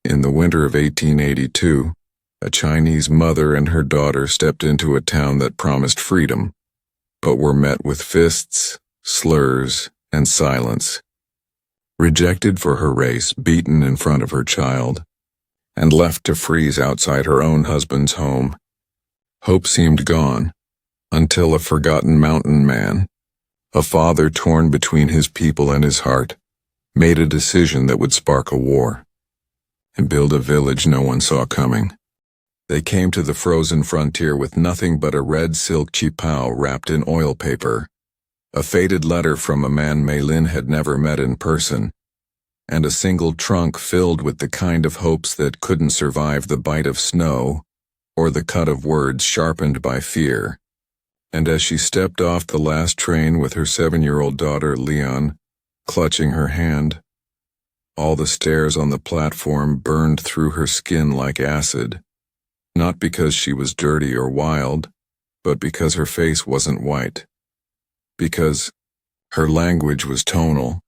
In the winter of 1882, a Chinese mother and her daughter stepped into a town that promised freedom, but were met with fists, slurs, and silence. Rejected for her race, beaten in front of her child, and left to freeze outside her own husband's home, hope seemed gone, until a forgotten mountain man, a father torn between his people and his heart, made a decision that would spark a war and build a village no one saw coming. They came to the frozen frontier with nothing but a red silk qipao wrapped in oil paper, a faded letter from a man Mei Lin had never met in person, and a single trunk filled with the kind of hopes that couldn't survive the bite of snow or the cut of words sharpened by fear. And as she stepped off the last train with her 7-year-old daughter Leon, clutching her hand, all the stairs on the platform burned through her skin like acid, not because she was dirty or wild, but because her face wasn't white, because her language was tonal,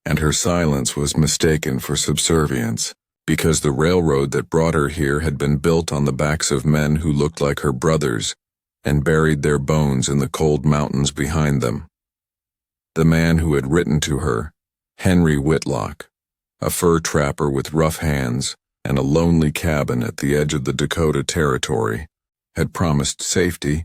and her silence was mistaken for subservience, because the railroad that brought her here had been built on the backs of men who looked like her brothers and buried their bones in the cold mountains behind them. The man who had written to her, Henry Whitlock, a fur trapper with rough hands and a lonely cabin at the edge of the Dakota Territory, had promised safety,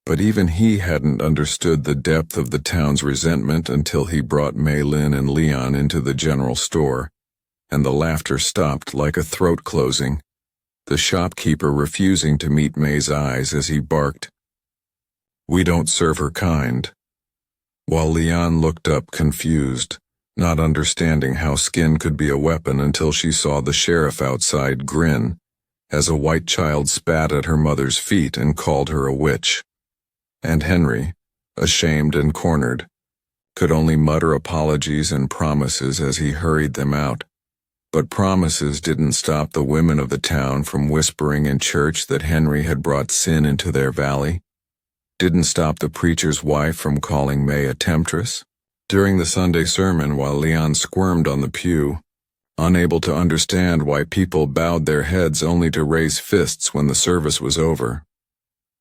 but even he hadn't understood the depth of the town's resentment until he brought Mei Lin and Leon into the general store, and the laughter stopped like a throat closing, the shopkeeper refusing to meet Mei's eyes as he barked, "We don't serve her kind," while Leon looked up confused, not understanding how skin could be a weapon until she saw the sheriff outside grin as a white child spat at her mother's feet and called her a witch. And Henry, ashamed and cornered, could only mutter apologies and promises as he hurried them out. But promises didn't stop the women of the town from whispering in church that Henry had brought sin into their valley, didn't stop the preacher's wife from calling May a temptress. During the Sunday sermon, while Leon squirmed on the pew, unable to understand why people bowed their heads only to raise fists when the service was over,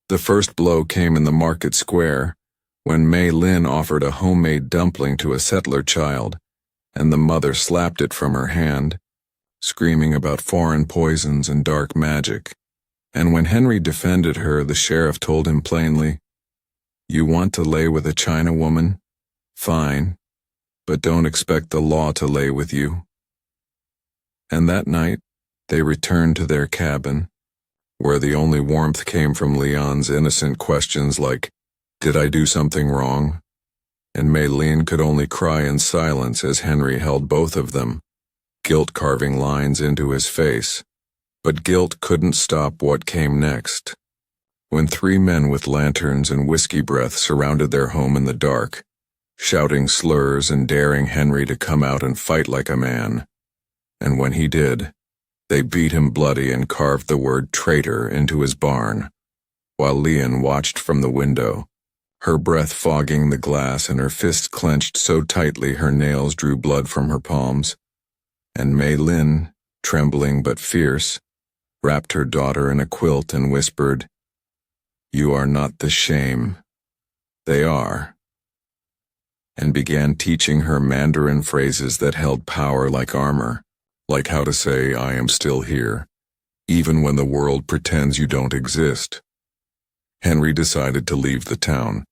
the first blow came in the market square, when Mei Lin offered a homemade dumpling to a settler child, and the mother slapped it from her hand, screaming about foreign poisons and dark magic. And when Henry defended her, the sheriff told him plainly, "You want to lay with a China woman? Fine, but don't expect the law to lay with you." And that night, they returned to their cabin, where the only warmth came from Leon's innocent questions like, "Did I do something wrong?" And Mei Lin could only cry in silence as Henry held both of them, guilt carving lines into his face. But guilt couldn't stop what came next. When 3 men with lanterns and whiskey breath surrounded their home in the dark, shouting slurs and daring Henry to come out and fight like a man. And when he did, they beat him bloody and carved the word traitor into his barn, while Leon watched from the window, her breath fogging the glass and her fists clenched so tightly her nails drew blood from her palms. And Mei Lin, trembling but fierce, wrapped her daughter in a quilt and whispered, "You are not the shame. They are," and began teaching her Mandarin phrases that held power like armor, like how to say, "I am still here," even when the world pretends you don't exist. Henry decided to leave the town,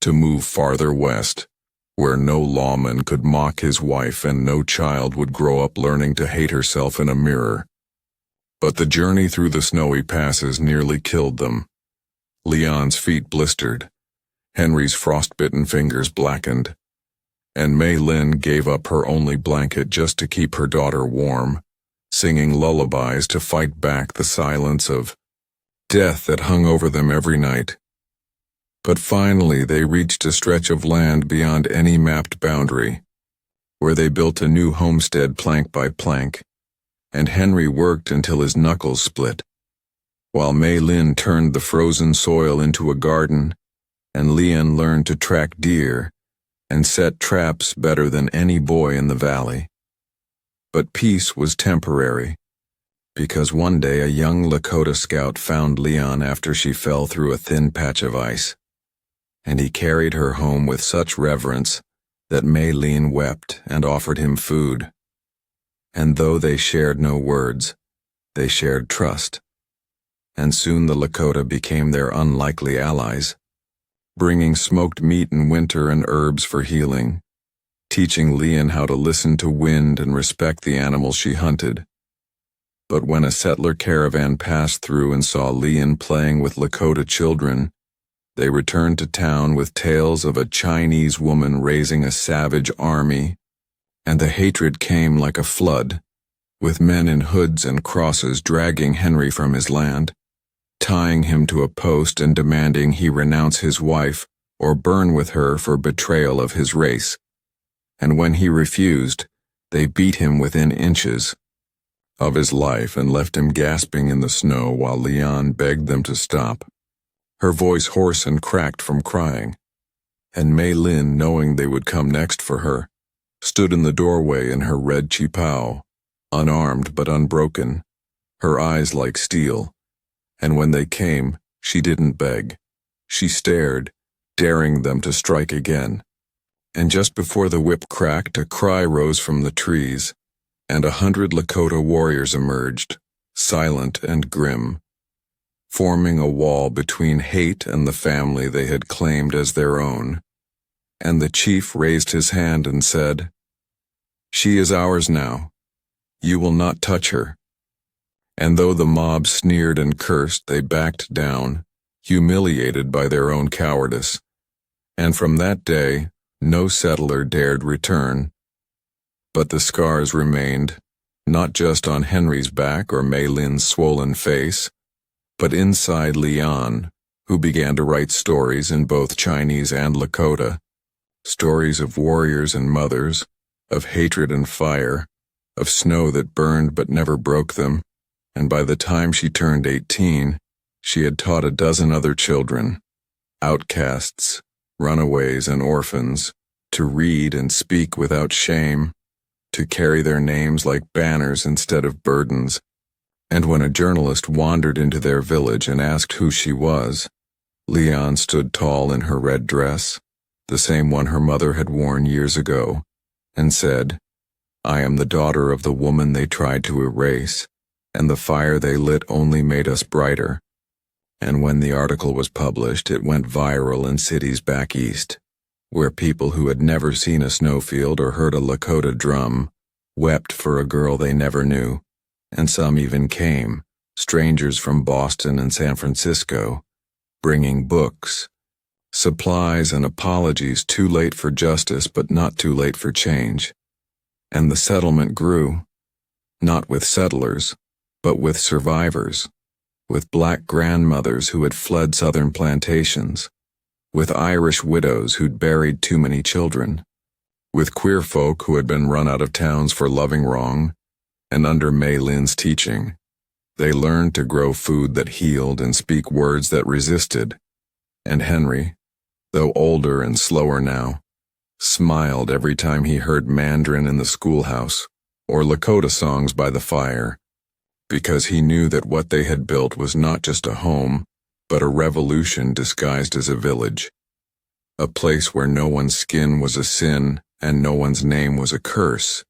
to move farther west, where no lawman could mock his wife and no child would grow up learning to hate herself in a mirror. But the journey through the snowy passes nearly killed them. Leon's feet blistered, Henry's frostbitten fingers blackened, and Mei Lin gave up her only blanket just to keep her daughter warm, singing lullabies to fight back the silence of death that hung over them every night. But finally they reached a stretch of land beyond any mapped boundary, where they built a new homestead plank by plank, and Henry worked until his knuckles split, while Mei Lin turned the frozen soil into a garden, and Leon learned to track deer and set traps better than any boy in the valley. But peace was temporary, because one day a young Lakota scout found Leon after she fell through a thin patch of ice, and he carried her home with such reverence that Maylene wept and offered him food. And though they shared no words, they shared trust, and soon the Lakota became their unlikely allies, bringing smoked meat in winter and herbs for healing, teaching Leon how to listen to wind and respect the animals she hunted. But when a settler caravan passed through and saw Leon playing with Lakota children, they returned to town with tales of a Chinese woman raising a savage army, and the hatred came like a flood, with men in hoods and crosses dragging Henry from his land, tying him to a post and demanding he renounce his wife or burn with her for betrayal of his race. And when he refused, they beat him within inches of his life and left him gasping in the snow while Leon begged them to stop, her voice hoarse and cracked from crying. And Maylene, knowing they would come next for her, stood in the doorway in her red chipao, unarmed but unbroken, her eyes like steel. And when they came, she didn't beg. She stared, daring them to strike again. And just before the whip cracked, a cry rose from the trees, and 100 Lakota warriors emerged, silent and grim, forming a wall between hate and the family they had claimed as their own. And the chief raised his hand and said, "She is ours now. You will not touch her." And though the mob sneered and cursed, they backed down, humiliated by their own cowardice. And from that day, no settler dared return. But the scars remained, not just on Henry's back or Maylin's swollen face, but inside Leon, who began to write stories in both Chinese and Lakota, stories of warriors and mothers, of hatred and fire, of snow that burned but never broke them, and by the time she turned 18, she had taught a dozen other children, outcasts, runaways and orphans, to read and speak without shame, to carry their names like banners instead of burdens. And when a journalist wandered into their village and asked who she was, Leon stood tall in her red dress, the same one her mother had worn years ago, and said, "I am the daughter of the woman they tried to erase, and the fire they lit only made us brighter." And when the article was published, it went viral in cities back east, where people who had never seen a snowfield or heard a Lakota drum wept for a girl they never knew. And some even came, strangers from Boston and San Francisco, bringing books, supplies and apologies, too late for justice but not too late for change. And the settlement grew, not with settlers, but with survivors, with black grandmothers who had fled southern plantations, with Irish widows who'd buried too many children, with queer folk who had been run out of towns for loving wrong. And under Maylin's teaching, they learned to grow food that healed and speak words that resisted. And Henry, though older and slower now, smiled every time he heard Mandarin in the schoolhouse or Lakota songs by the fire, because he knew that what they had built was not just a home, but a revolution disguised as a village, a place where no one's skin was a sin and no one's name was a curse.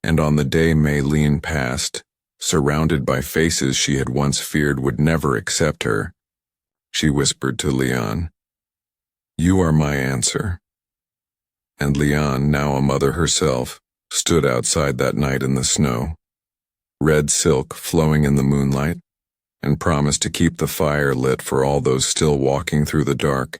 And on the day Maylene passed, surrounded by faces she had once feared would never accept her, she whispered to Leon, "You are my answer." And Leon, now a mother herself, stood outside that night in the snow, red silk flowing in the moonlight, and promised to keep the fire lit for all those still walking through the dark.